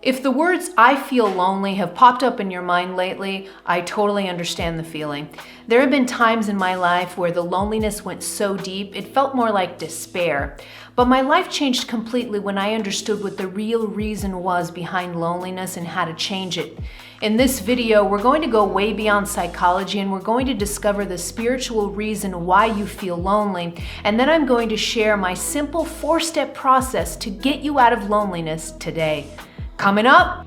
If the words "I feel lonely" have popped up in your mind lately, I totally understand the feeling. There have been times in my life where the loneliness went so deep, it felt more like despair. But my life changed completely when I understood what the real reason was behind loneliness and how to change it. In this video, we're going to go way beyond psychology and we're going to discover the spiritual reason why you feel lonely. And then I'm going to share my simple 4-step process to get you out of loneliness today. Coming up.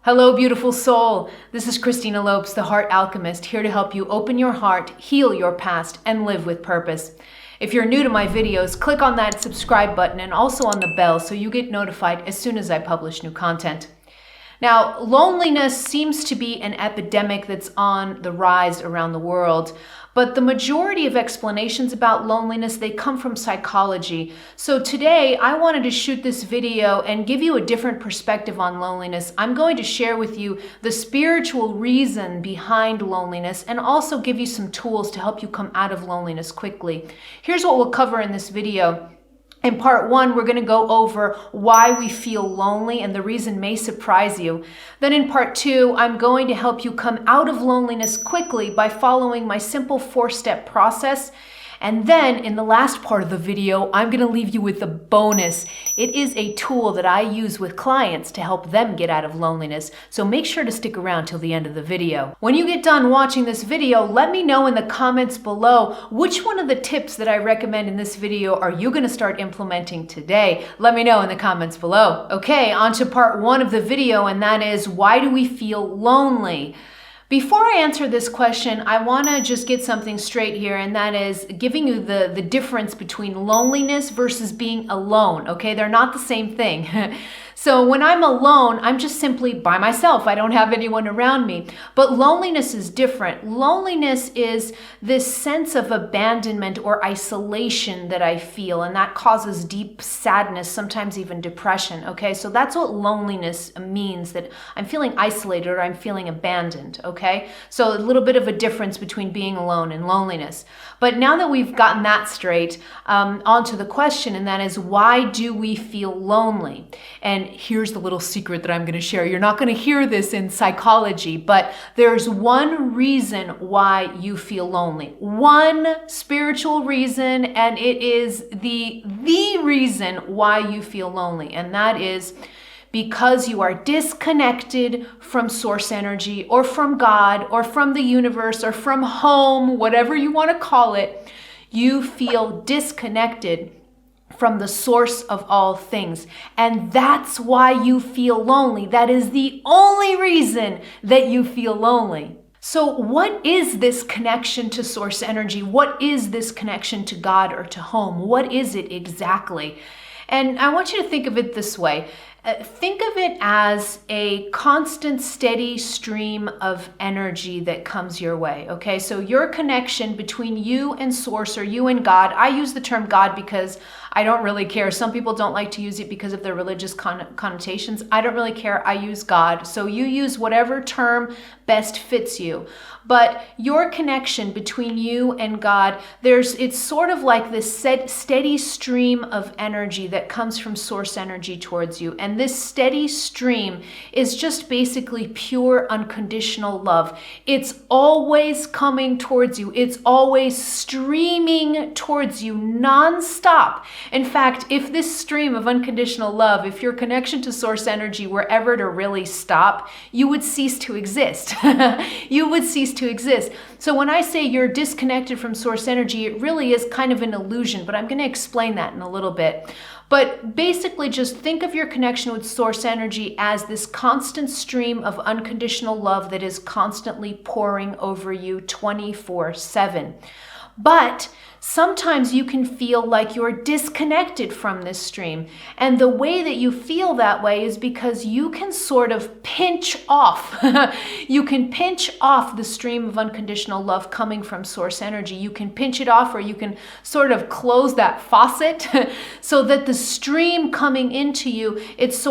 Hello, beautiful soul. This is Christina Lopes, the Heart Alchemist, here to help you open your heart, heal your past, and live with purpose. If you're new to my videos, click on that subscribe button and also on the bell so you get notified as soon as I publish new content. Now, loneliness seems to be an epidemic that's on the rise around the world, but the majority of explanations about loneliness, they come from psychology. So today, I wanted to shoot this video and give you a different perspective on loneliness. I'm going to share with you the spiritual reason behind loneliness and also give you some tools to help you come out of loneliness quickly. Here's what we'll cover in this video. In part 1, we're going to go over why we feel lonely, and the reason may surprise you. Then in part 2, I'm going to help you come out of loneliness quickly by following my simple 4-step process. And then in the last part of the video, I'm going to leave you with a bonus. It is a tool that I use with clients to help them get out of loneliness. So make sure to stick around till the end of the video. When you get done watching this video, let me know in the comments below which one of the tips that I recommend in this video are you going to start implementing today. Let me know in the comments below. Okay, on to part 1 of the video, and that is, why do we feel lonely? Before I answer this question, I want to just get something straight here, and that is giving you the difference between loneliness versus being alone, okay? They're not the same thing. So when I'm alone, I'm just simply by myself. I don't have anyone around me. But loneliness is different. Loneliness is this sense of abandonment or isolation that I feel, and that causes deep sadness, sometimes even depression, okay? So that's what loneliness means, that I'm feeling isolated or I'm feeling abandoned, okay? So a little bit of a difference between being alone and loneliness. But now that we've gotten that straight, on to the question, and that is, why do we feel lonely? And here's the little secret that I'm going to share. You're not going to hear this in psychology, but there's one reason why you feel lonely. One spiritual reason, and it is the reason why you feel lonely. And that is because you are disconnected from source energy or from God or from the universe or from home, whatever you want to call it. You feel disconnected from the source of all things. And that's why you feel lonely. That is the only reason that you feel lonely. So what is this connection to source energy? What is this connection to God or to home? What is it exactly? And I want you to think of it this way. Think of it as a constant, steady stream of energy that comes your way, okay? So your connection between you and source, or you and God. I use the term God because I don't really care. Some people don't like to use it because of their religious connotations. I don't really care. I use God. So you use whatever term best fits you. But your connection between you and God, it's sort of like this steady stream of energy that comes from source energy towards you. And this steady stream is just basically pure unconditional love. It's always coming towards you. It's always streaming towards you nonstop. In fact, if this stream of unconditional love, if your connection to source energy were ever to really stop, you would cease to exist. You would cease to exist. So when I say you're disconnected from source energy, it really is kind of an illusion, but I'm going to explain that in a little bit. But basically, just think of your connection with source energy as this constant stream of unconditional love that is constantly pouring over you 24/7. But sometimes you can feel like you're disconnected from this stream. And the way that you feel that way is because you can sort of pinch off. You can pinch off the stream of unconditional love coming from source energy. You can pinch it off, or you can sort of close that faucet so that the stream coming into you, it's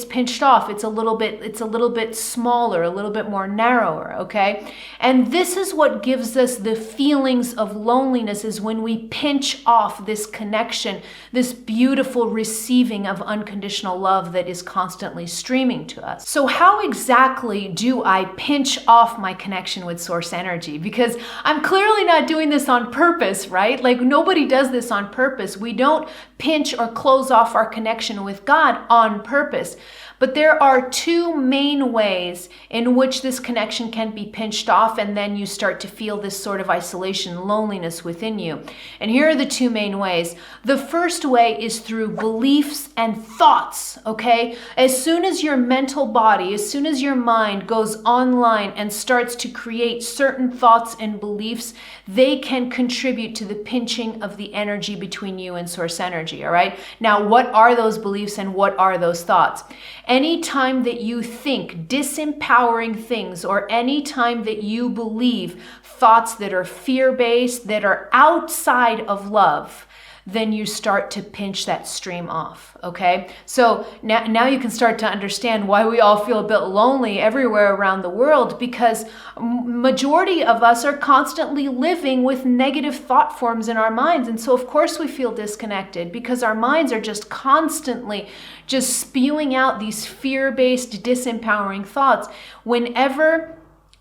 pinched off. It's a little bit smaller, a little bit more narrower, okay? And this is what gives us the feelings of loneliness loneliness is when we pinch off this connection, this beautiful receiving of unconditional love that is constantly streaming to us. So how exactly do I pinch off my connection with source energy? Because I'm clearly not doing this on purpose, right? Like nobody does this on purpose. We don't pinch or close off our connection with God on purpose. But there are two main ways in which this connection can be pinched off, and then you start to feel this sort of isolation, loneliness within you. And here are the two main ways. The first way is through beliefs and thoughts, okay? As soon as your mental body, as soon as your mind goes online and starts to create certain thoughts and beliefs, they can contribute to the pinching of the energy between you and source energy, all right? Now, what are those beliefs and what are those thoughts? Anytime that you think disempowering things, or anytime that you believe thoughts that are fear-based, that are outside of love, then you start to pinch that stream off, okay? So now you can start to understand why we all feel a bit lonely everywhere around the world, because majority of us are constantly living with negative thought forms in our minds. And so of course we feel disconnected, because our minds are just constantly just spewing out these fear-based, disempowering thoughts. Whenever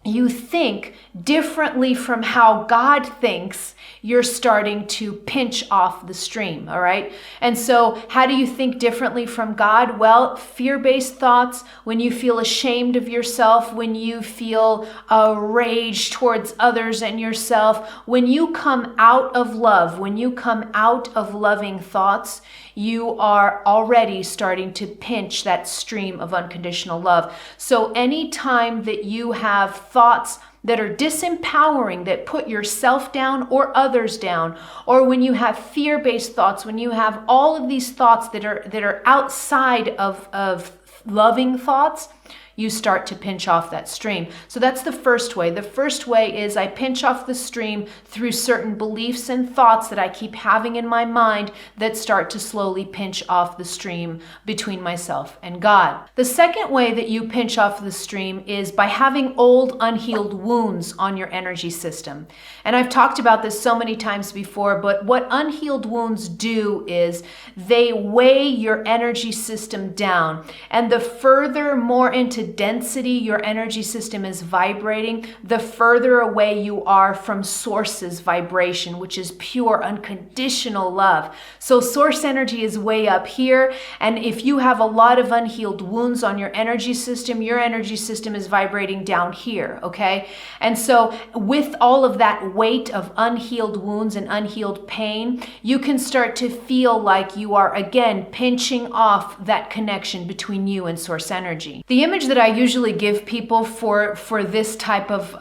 you think differently from how God thinks, you're starting to pinch off the stream, all right? And so how do you think differently from God? Well, fear-based thoughts, when you feel ashamed of yourself, when you feel rage towards others and yourself, when you come out of love, when you come out of loving thoughts, you are already starting to pinch that stream of unconditional love. So anytime that you have thoughts that are disempowering, that put yourself down or others down, or when you have fear-based thoughts, when you have all of these thoughts that are outside of loving thoughts, you start to pinch off that stream. So that's the first way. The first way is I pinch off the stream through certain beliefs and thoughts that I keep having in my mind that start to slowly pinch off the stream between myself and God. The second way that you pinch off the stream is by having old unhealed wounds on your energy system. And I've talked about this so many times before, but what unhealed wounds do is they weigh your energy system down. And the further more into density your energy system is vibrating, the further away you are from source's vibration, which is pure unconditional love. So source energy is way up here, and if you have a lot of unhealed wounds on your energy system is vibrating down here, okay? And so with all of that weight of unhealed wounds and unhealed pain, you can start to feel like you are again pinching off that connection between you and source energy. The image that I usually give people for this type of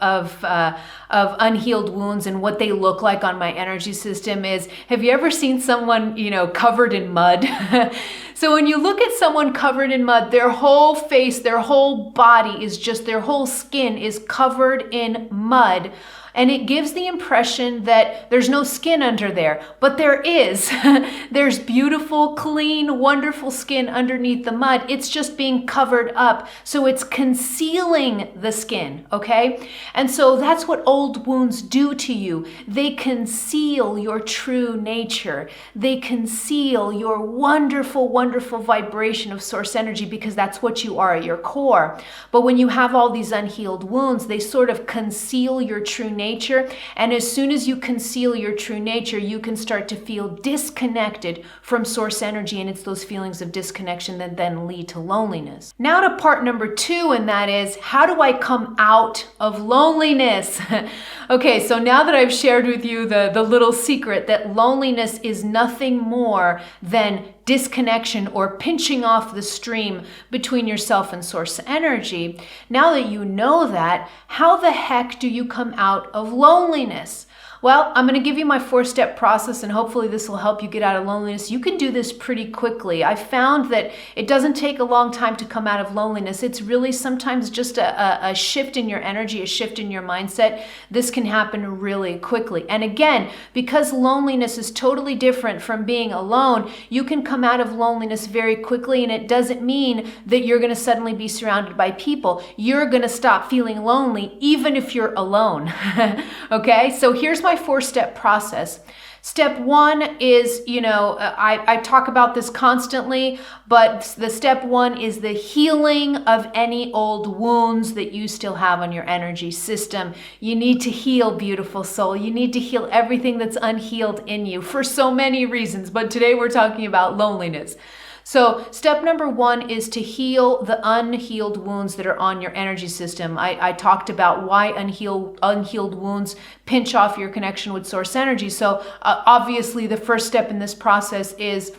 unhealed wounds and what they look like on my energy system is, have you ever seen someone, covered in mud? So when you look at someone covered in mud, their whole face, their whole body is just, their whole skin is covered in mud. And it gives the impression that there's no skin under there, but there is. There's beautiful, clean, wonderful skin underneath the mud. It's just being covered up. So it's concealing the skin, okay? And so that's what old wounds do to you. They conceal your true nature. They conceal your wonderful, wonderful vibration of source energy, because that's what you are at your core. But when you have all these unhealed wounds, they sort of conceal your true nature. And as soon as you conceal your true nature, you can start to feel disconnected from source energy, and it's those feelings of disconnection that then lead to loneliness. Now to part number 2, and that is, how do I come out of loneliness? Okay, so now that I've shared with you the little secret that loneliness is nothing more than disconnection or pinching off the stream between yourself and source energy, now that you know that, how the heck do you come out of loneliness? Well, I'm going to give you my 4-step process, and hopefully this will help you get out of loneliness. You can do this pretty quickly. I found that it doesn't take a long time to come out of loneliness. It's really sometimes just a shift in your energy, a shift in your mindset. This can happen really quickly. And again, because loneliness is totally different from being alone, you can come out of loneliness very quickly, and it doesn't mean that you're going to suddenly be surrounded by people. You're going to stop feeling lonely even if you're alone. Okay, so here's my 4-step process. Step 1 is, I talk about this constantly, but the step 1 is the healing of any old wounds that you still have on your energy system. You need to heal, beautiful soul. You need to heal everything that's unhealed in you for so many reasons, but today we're talking about loneliness. So step number 1 is to heal the unhealed wounds that are on your energy system. I talked about why unhealed wounds pinch off your connection with source energy. So obviously the first step in this process is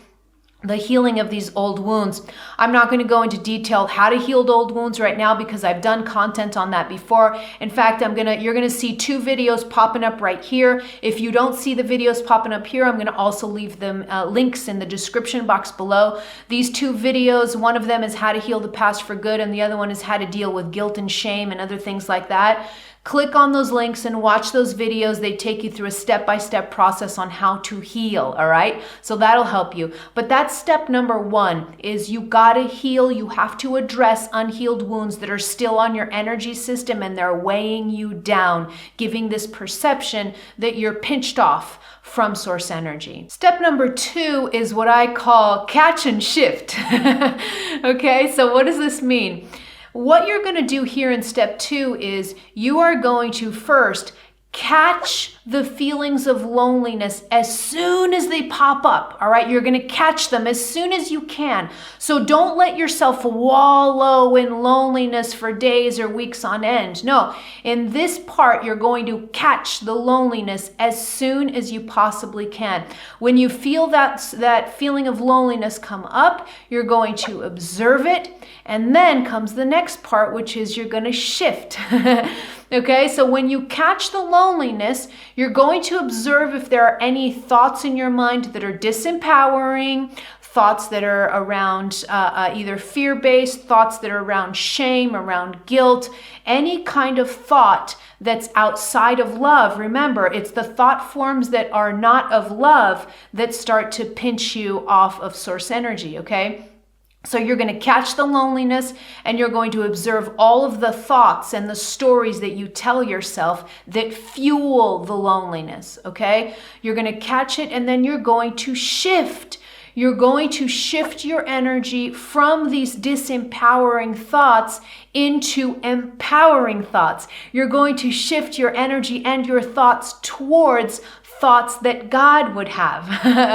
the healing of these old wounds. I'm not going to go into detail how to heal old wounds right now because I've done content on that before. In fact, you're going to see 2 videos popping up right here. If you don't see the videos popping up here, I'm going to also leave them links in the description box below. These 2 videos, one of them is how to heal the past for good, and the other one is how to deal with guilt and shame and other things like that. Click on those links and watch those videos. They take you through a step-by-step process on how to heal, all right? So that'll help you. But that's step number 1 is you gotta heal. You have to address unhealed wounds that are still on your energy system and they're weighing you down, giving this perception that you're pinched off from source energy. Step number 2 is what I call catch and shift. Okay, so what does this mean? What you're going to do here in step 2 is you are going to first catch the feelings of loneliness as soon as they pop up, all right? You're going to catch them as soon as you can. So don't let yourself wallow in loneliness for days or weeks on end. No, in this part, you're going to catch the loneliness as soon as you possibly can. When you feel that feeling of loneliness come up, you're going to observe it. And then comes the next part, which is you're going to shift. Okay, so when you catch the loneliness, you're going to observe if there are any thoughts in your mind that are disempowering, thoughts that are around either fear-based, thoughts that are around shame, around guilt, any kind of thought that's outside of love. Remember, it's the thought forms that are not of love that start to pinch you off of source energy, okay? So you're going to catch the loneliness and you're going to observe all of the thoughts and the stories that you tell yourself that fuel the loneliness, okay? You're going to catch it and then you're going to shift. You're going to shift your energy from these disempowering thoughts into empowering thoughts. You're going to shift your energy and your thoughts towards thoughts that God would have,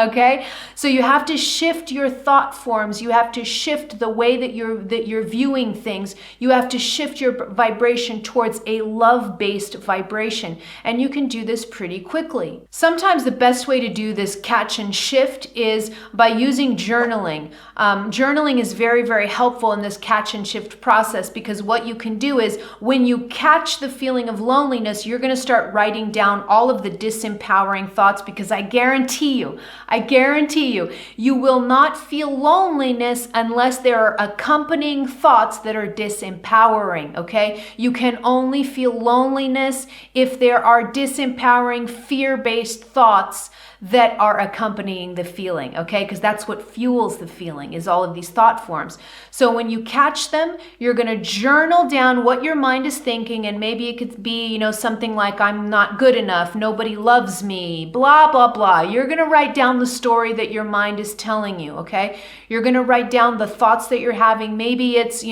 okay? So you have to shift your thought forms. You have to shift the way that you're viewing things. You have to shift your vibration towards a love-based vibration. And you can do this pretty quickly. Sometimes the best way to do this catch and shift is by using journaling. Journaling is very, very helpful in this catch and shift process because what you can do is when you catch the feeling of loneliness, you're going to start writing down all of the disempowering thoughts because I guarantee you, you will not feel loneliness unless there are accompanying thoughts that are disempowering, okay? You can only feel loneliness if there are disempowering, fear-based thoughts that are accompanying the feeling, okay? Because that's what fuels the feeling, is all of these thought forms. So when you catch them, you're going to journal down what your mind is thinking, and maybe it could be, something like, I'm not good enough, nobody loves me, blah, blah, blah. You're going to write down the story that your mind is telling you, okay? You're going to write down the thoughts that you're having. Maybe it's,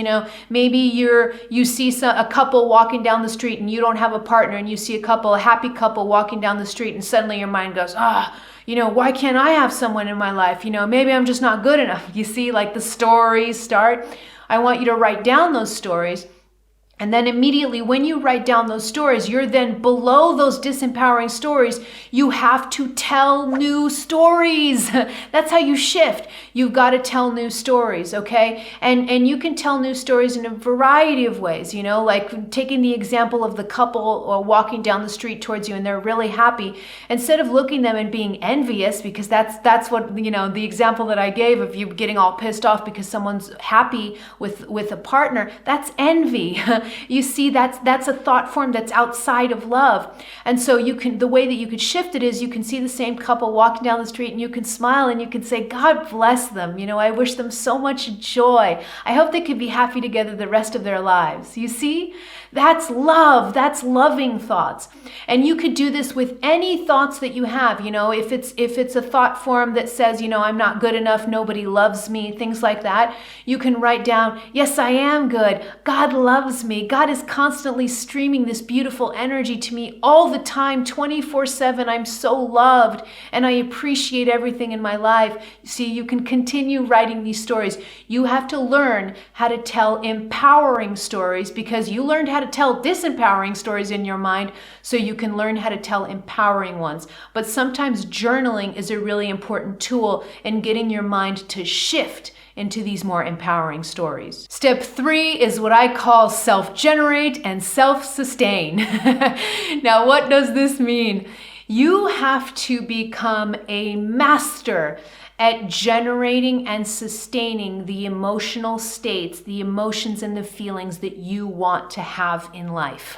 maybe you see a couple walking down the street and you don't have a partner, and you see a happy couple walking down the street, and suddenly your mind goes, why can't I have someone in my life? Maybe I'm just not good enough. You see, like the stories start. I want you to write down those stories. And then immediately when you write down those stories, you're then below those disempowering stories, you have to tell new stories. That's how you shift. You've got to tell new stories, okay? And you can tell new stories in a variety of ways, like taking the example of the couple walking down the street towards you and they're really happy. Instead of looking at them and being envious, because that's what, the example that I gave of you getting all pissed off because someone's happy with a partner, that's envy. You see, that's a thought form that's outside of love. And so the way that you could shift it is you can see the same couple walking down the street and you can smile and you can say, God bless them. I wish them so much joy. I hope they could be happy together the rest of their lives. You see? That's love. That's loving thoughts. And you could do this with any thoughts that you have. If it's a thought form that says, I'm not good enough, nobody loves me, things like that, you can write down, yes, I am good. God loves me. God is constantly streaming this beautiful energy to me all the time, 24/7. I'm so loved and I appreciate everything in my life. See, you can continue writing these stories. You have to learn how to tell empowering stories because you learned how to tell disempowering stories in your mind, so you can learn how to tell empowering ones. But sometimes journaling is a really important tool in getting your mind to shift into these more empowering stories. Step 3 is what I call self-generate and self-sustain. Now, what does this mean? You have to become a master at generating and sustaining the emotional states, the emotions and the feelings that you want to have in life.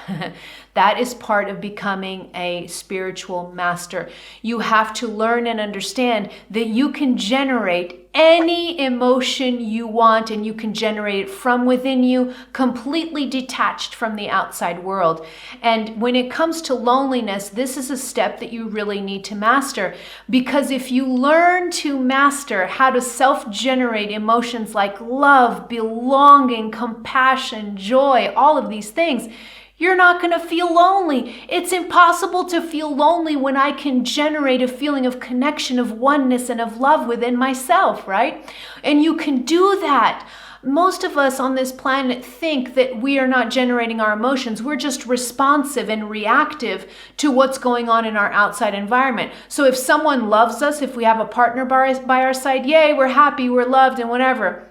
That is part of becoming a spiritual master. You have to learn and understand that you can generate any emotion you want and you can generate it from within you, completely detached from the outside world. And when it comes to loneliness, this is a step that you really need to master, because if you learn to master how to self-generate emotions like love, belonging, compassion, joy, all of these things, you're not going to feel lonely. It's impossible to feel lonely when I can generate a feeling of connection, of oneness, and of love within myself, right? And you can do that. Most of us on this planet think that we are not generating our emotions. We're just responsive and reactive to what's going on in our outside environment. So if someone loves us, if we have a partner by our side, yay, we're happy, we're loved, and whatever.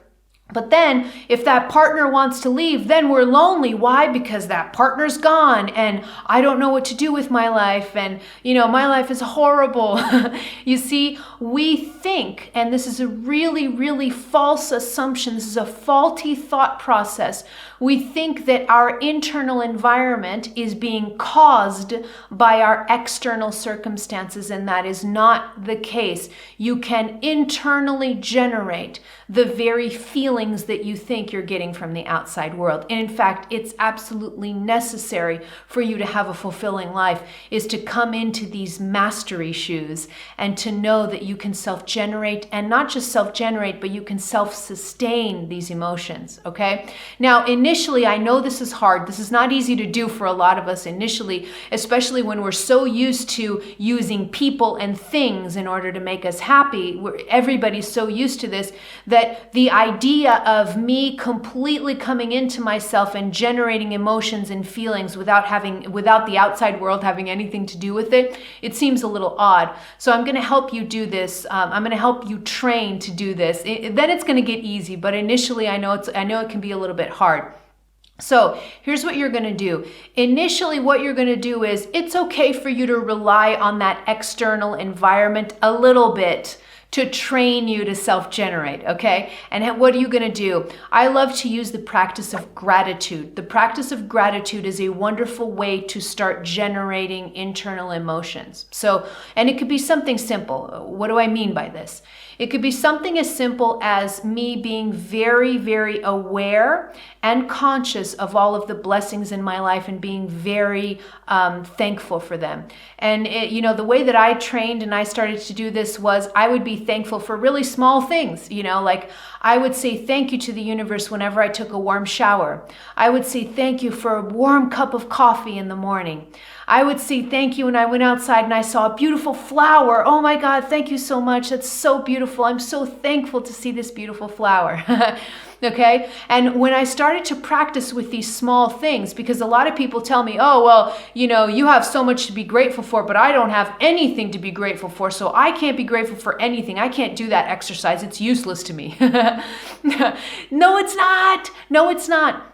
But then if that partner wants to leave, then we're lonely. Why? Because that partner's gone and I don't know what to do with my life. And, my life is horrible. You see, we think, and this is a really, really false assumption. This is a faulty thought process. We think that our internal environment is being caused by our external circumstances, and that is not the case. You can internally generate the very feelings that you think you're getting from the outside world. And in fact, it's absolutely necessary for you to have a fulfilling life, is to come into these mastery shoes and to know that you can self-generate, and not just self-generate, but you can self-sustain these emotions, okay? Now, initially, I know this is hard. This is not easy to do for a lot of us initially, especially when we're so used to using people and things in order to make us happy. Everybody's so used to this that the idea of me completely coming into myself and generating emotions and feelings without the outside world having anything to do with it, it seems a little odd. So I'm going to help you do this. I'm going to help you train to do this. Then it's going to get easy, but initially I know it can be a little bit hard. So here's what you're going to do. Initially, what you're going to do is, it's okay for you to rely on that external environment a little bit to train you to self-generate, okay? And what are you going to do? I love to use the practice of gratitude. The practice of gratitude is a wonderful way to start generating internal emotions. So, and it could be something simple. What do I mean by this? It could be something as simple as me being very, very aware and conscious of all of the blessings in my life and being very thankful for them. And the way that I trained and I started to do this was I would be thankful for really small things, like I would say thank you to the universe whenever I took a warm shower. I would say thank you for a warm cup of coffee in the morning. I would say thank you when I went outside and I saw a beautiful flower. Oh my God, thank you so much. That's so beautiful. I'm so thankful to see this beautiful flower. Okay? And when I started to practice with these small things, because a lot of people tell me, oh, well, you have so much to be grateful for, but I don't have anything to be grateful for, so I can't be grateful for anything. I can't do that exercise. It's useless to me. No, it's not. No, it's not.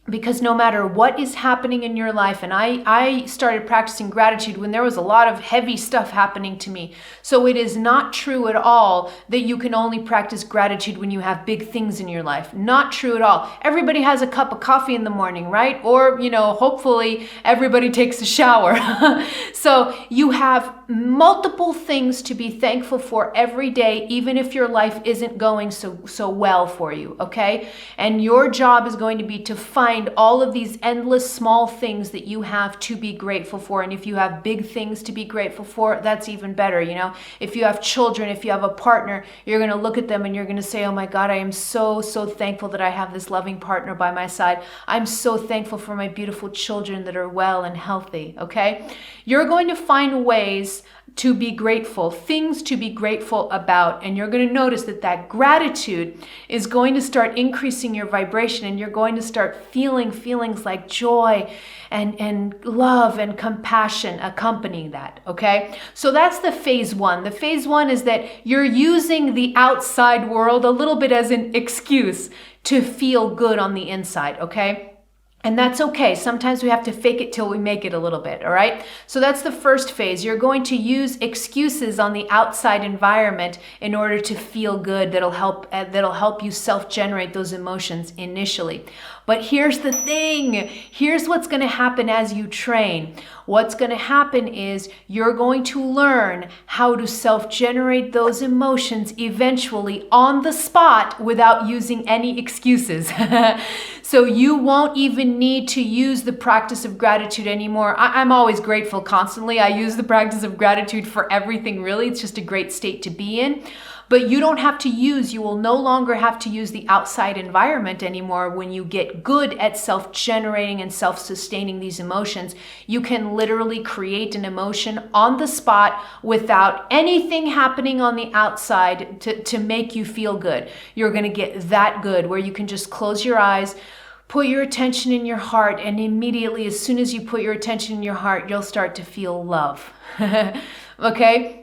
Because no matter what is happening in your life, and I started practicing gratitude when there was a lot of heavy stuff happening to me. So it is not true at all that you can only practice gratitude when you have big things in your life. Not true at all. Everybody has a cup of coffee in the morning, right? Or, hopefully everybody takes a shower. So you have multiple things to be thankful for every day, even if your life isn't going so well for you, okay? And your job is going to be to find all of these endless small things that you have to be grateful for. And if you have big things to be grateful for, that's even better. If you have children, if you have a partner, you're going to look at them and you're going to say, oh my God, I am so thankful that I have this loving partner by my side. I'm so thankful for my beautiful children that are well and healthy, okay? You're going to find ways to be grateful, things to be grateful about. And you're going to notice that gratitude is going to start increasing your vibration, and you're going to start feeling feelings like joy and love and compassion accompanying that, okay? So that's the phase one. The phase one is that you're using the outside world a little bit as an excuse to feel good on the inside, okay? And that's okay. Sometimes we have to fake it till we make it a little bit, all right? So that's the first phase. You're going to use excuses on the outside environment in order to feel good. That'll help you self-generate those emotions initially. But here's the thing. Here's what's going to happen as you train. What's going to happen is you're going to learn how to self-generate those emotions eventually on the spot without using any excuses. So you won't even need to use the practice of gratitude anymore. I'm always grateful constantly. I use the practice of gratitude for everything, really. It's just a great state to be in. But you will no longer have to use the outside environment anymore when you get good at self-generating and self-sustaining these emotions. You can literally create an emotion on the spot without anything happening on the outside to make you feel good. You're going to get that good where you can just close your eyes, put your attention in your heart, and immediately, as soon as you put your attention in your heart, you'll start to feel love. Okay?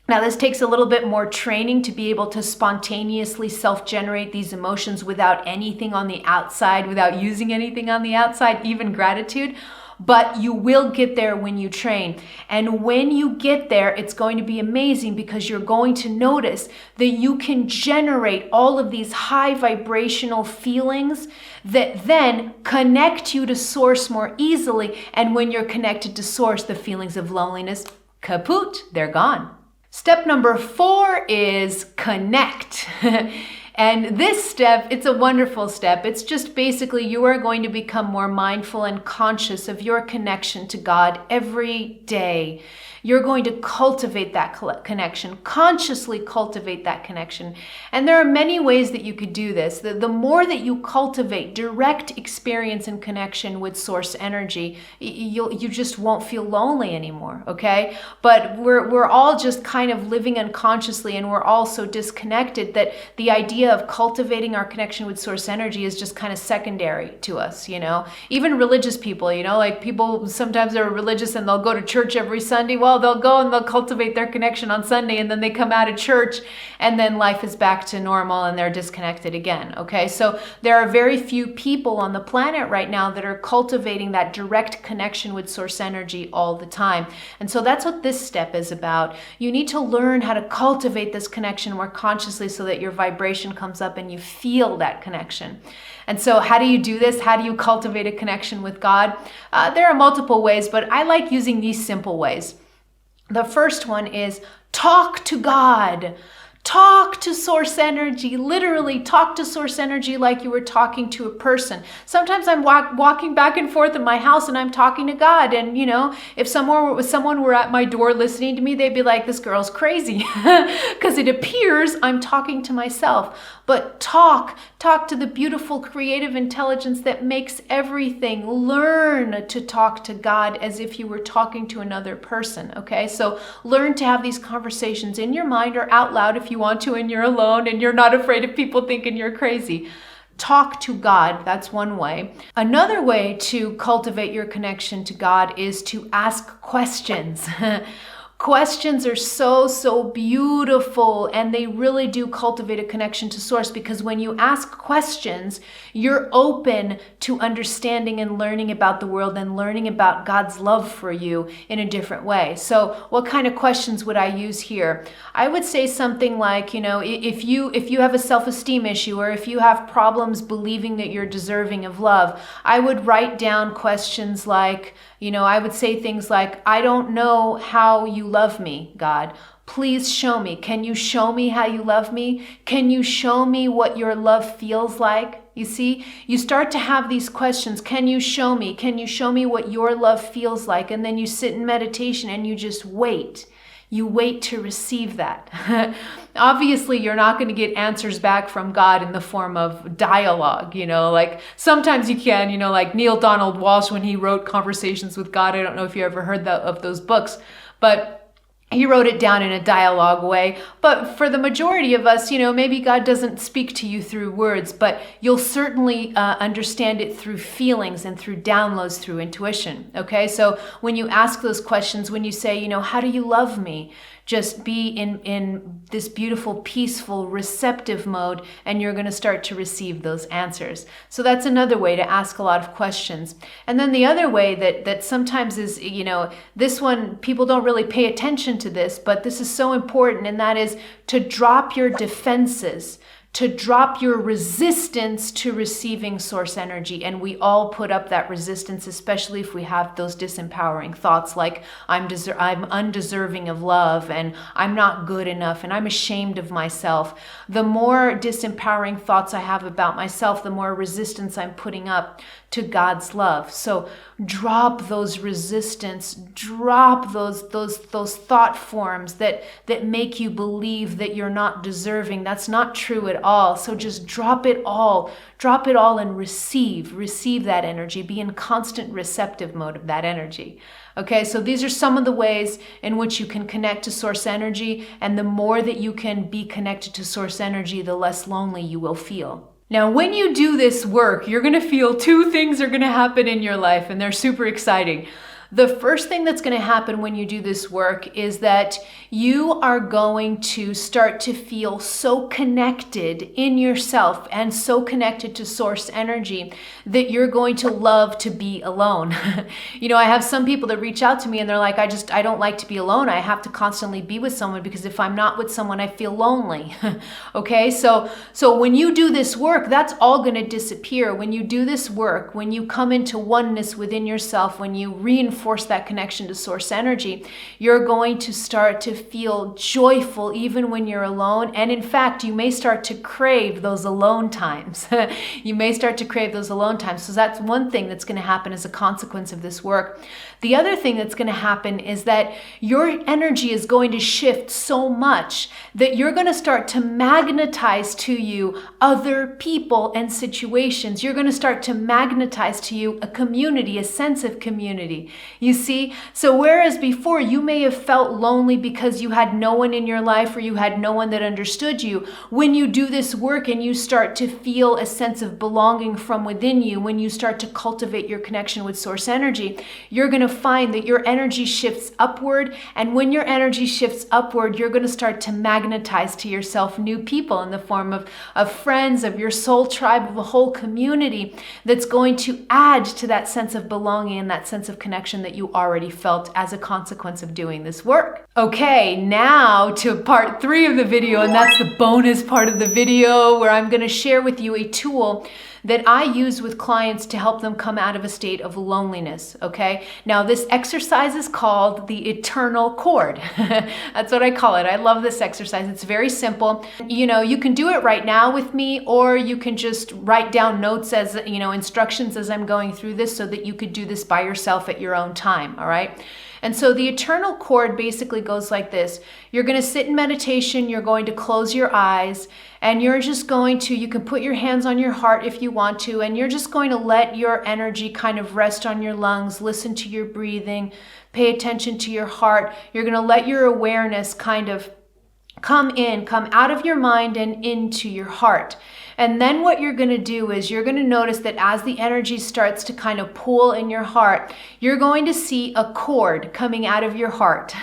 Now, this takes a little bit more training to be able to spontaneously self-generate these emotions without anything on the outside, without using anything on the outside, even gratitude. But you will get there when you train. And when you get there, it's going to be amazing because you're going to notice that you can generate all of these high vibrational feelings that then connect you to source more easily. And when you're connected to source, the feelings of loneliness, kaput, they're gone. Step number 4 is connect. And this step, it's a wonderful step. It's just basically you are going to become more mindful and conscious of your connection to God every day. You're going to cultivate that connection, consciously cultivate that connection. And there are many ways that you could do this. The more that you cultivate direct experience and connection with source energy, you just won't feel lonely anymore, okay? But we're all just kind of living unconsciously, and we're all so disconnected that the idea of cultivating our connection with source energy is just kind of secondary to us, Even religious people, like people sometimes are religious and they'll go to church every Sunday. Well, they'll go and they'll cultivate their connection on Sunday, and then they come out of church and then life is back to normal and they're disconnected again. Okay, so there are very few people on the planet right now that are cultivating that direct connection with source energy all the time. And so that's what this step is about. You need to learn how to cultivate this connection more consciously so that your vibration comes up and you feel that connection. And so how do you do this? How do you cultivate a connection with God? There are multiple ways, but I like using these simple ways. The first one is talk to God. Talk to source energy, literally talk to source energy like you were talking to a person. Sometimes I'm walking back and forth in my house and I'm talking to God. And, if someone were at my door listening to me, they'd be like, this girl's crazy. Because it appears I'm talking to myself. But talk to the beautiful creative intelligence that makes everything. Learn to talk to God as if you were talking to another person, okay? So learn to have these conversations in your mind or out loud if you want to, and you're alone and you're not afraid of people thinking you're crazy. Talk to God. That's one way. Another way to cultivate your connection to God is to ask questions. Questions are so beautiful, and they really do cultivate a connection to source, because when you ask questions, you're open to understanding and learning about the world and learning about God's love for you in a different way. So what kind of questions would I use here? I would say something like, if you have a self-esteem issue, or if you have problems believing that you're deserving of love, I would write down questions like, I would say things like, I don't know how you love me, God. Please show me. Can you show me how you love me? Can you show me what your love feels like? You see, you start to have these questions. Can you show me? Can you show me what your love feels like? And then you sit in meditation and you just wait. You wait to receive that. Obviously, you're not going to get answers back from God in the form of dialogue, like sometimes you can, like Neil Donald Walsh, when he wrote Conversations with God. I don't know if you ever heard of those books, but he wrote it down in a dialogue way. But for the majority of us, maybe God doesn't speak to you through words, but you'll certainly understand it through feelings and through downloads, through intuition. Okay, so when you ask those questions, when you say, how do you love me? Just be in this beautiful, peaceful, receptive mode, and you're going to start to receive those answers. So that's another way to ask a lot of questions. And then the other way that sometimes is, this one, people don't really pay attention to this, but this is so important, and that is to drop your defenses, to drop your resistance to receiving source energy. And we all put up that resistance, especially if we have those disempowering thoughts like I'm undeserving of love, and I'm not good enough, and I'm ashamed of myself. The more disempowering thoughts I have about myself, the more resistance I'm putting up to God's love. So drop those resistance, drop those thought forms that make you believe that you're not deserving. That's not true at all. So just drop it all and receive that energy. Be in constant receptive mode of that energy. Okay, so these are some of the ways in which you can connect to source energy, and the more that you can be connected to source energy, the less lonely you will feel. Now, when you do this work, you're going to feel two things are going to happen in your life, and they're super exciting. The first thing that's going to happen when you do this work is that you are going to start to feel so connected in yourself and so connected to source energy that you're going to love to be alone. I have some people that reach out to me and they're like, I don't like to be alone. I have to constantly be with someone, because if I'm not with someone, I feel lonely. Okay, so when you do this work, that's all going to disappear. When you do this work, when you come into oneness within yourself, when you reinforce that connection to source energy, you're going to start to feel joyful even when you're alone. And in fact, you may start to crave those alone times. You may start to crave those alone times. So that's one thing that's going to happen as a consequence of this work. The other thing that's going to happen is that your energy is going to shift so much that you're going to start to magnetize to you other people and situations. You're going to start to magnetize to you a community, a sense of community. You see? So whereas before you may have felt lonely because you had no one in your life, or you had no one that understood you, when you do this work and you start to feel a sense of belonging from within you, when you start to cultivate your connection with source energy, you're going to find that your energy shifts upward. And when your energy shifts upward, you're going to start to magnetize to yourself new people in the form of friends, of your soul tribe, of a whole community that's going to add to that sense of belonging and that sense of connection that you already felt as a consequence of doing this work. Okay, now to part 3 of the video, and that's the bonus part of the video, where I'm going to share with you a tool that I use with clients to help them come out of a state of loneliness, okay? Now, this exercise is called the eternal cord. That's what I call it. I love this exercise. It's very simple. You can do it right now with me, or you can just write down notes as, instructions as I'm going through this, so that you could do this by yourself at your own time, all right? And so the eternal cord basically goes like this. You're going to sit in meditation. You're going to close your eyes, and you're just going to, you can put your hands on your heart if you want to, and you're just going to let your energy kind of rest on your lungs, listen to your breathing, pay attention to your heart. You're going to let your awareness kind of come out of your mind and into your heart. And then what you're going to do is you're going to notice that as the energy starts to kind of pool in your heart, you're going to see a cord coming out of your heart.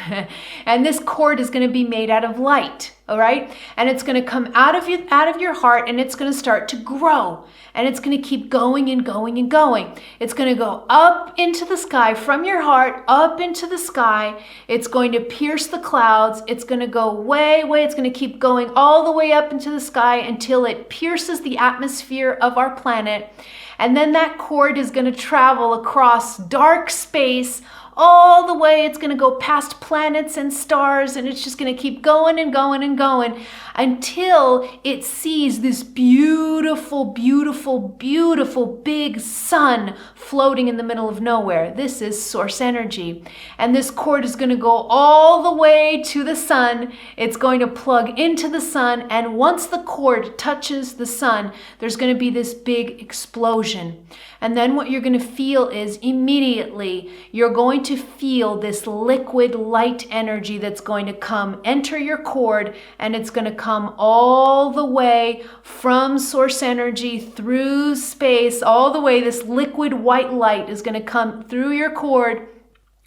And this cord is going to be made out of light, all right? And it's going to come out of your heart, and it's going to start to grow. And it's going to keep going and going and going. It's going to go up into the sky from your heart, up into the sky. It's going to pierce the clouds. It's going to go way, way. It's going to keep going all the way up into the sky until it pierces the atmosphere of our planet. And then that cord is going to travel across dark space all the way. It's going to go past planets and stars, and it's just going to keep going and going and going until it sees this beautiful, beautiful, beautiful big sun floating in the middle of nowhere. This is source energy. And this cord is going to go all the way to the sun. It's going to plug into the sun. And once the cord touches the sun, there's going to be this big explosion. And then what you're going to feel is immediately you're going to feel this liquid light energy that's going to enter your cord, and it's going to come all the way from source energy through space, all the way. This liquid white light is going to come through your cord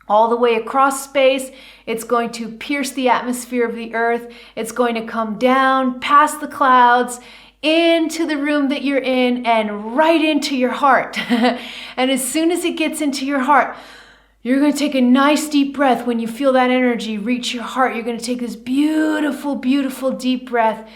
all the way across space. It's going to pierce the atmosphere of the earth. It's going to come down past the clouds into the room that you're in and right into your heart. And as soon as it gets into your heart, you're going to take a nice deep breath. When you feel that energy reach your heart, you're going to take this beautiful, beautiful deep breath,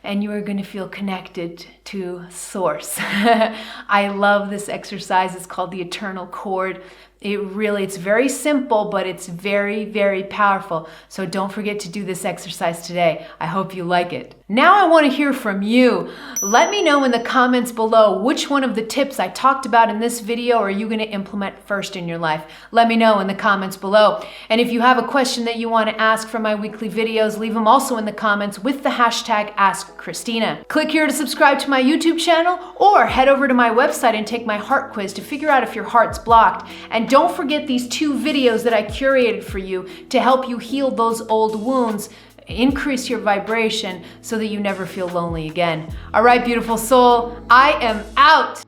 and you are going to feel connected to Source. I love this exercise. It's called the Eternal Cord. It's very simple, but it's very, very powerful. So don't forget to do this exercise today. I hope you like it. Now I want to hear from you. Let me know in the comments below which one of the tips I talked about in this video are you going to implement first in your life. Let me know in the comments below. And if you have a question that you want to ask for my weekly videos, leave them also in the comments with the hashtag AskChristina. Click here to subscribe to my YouTube channel, or head over to my website and take my heart quiz to figure out if your heart's blocked. And don't forget these 2 videos that I curated for you to help you heal those old wounds, increase your vibration so that you never feel lonely again. All right, beautiful soul, I am out.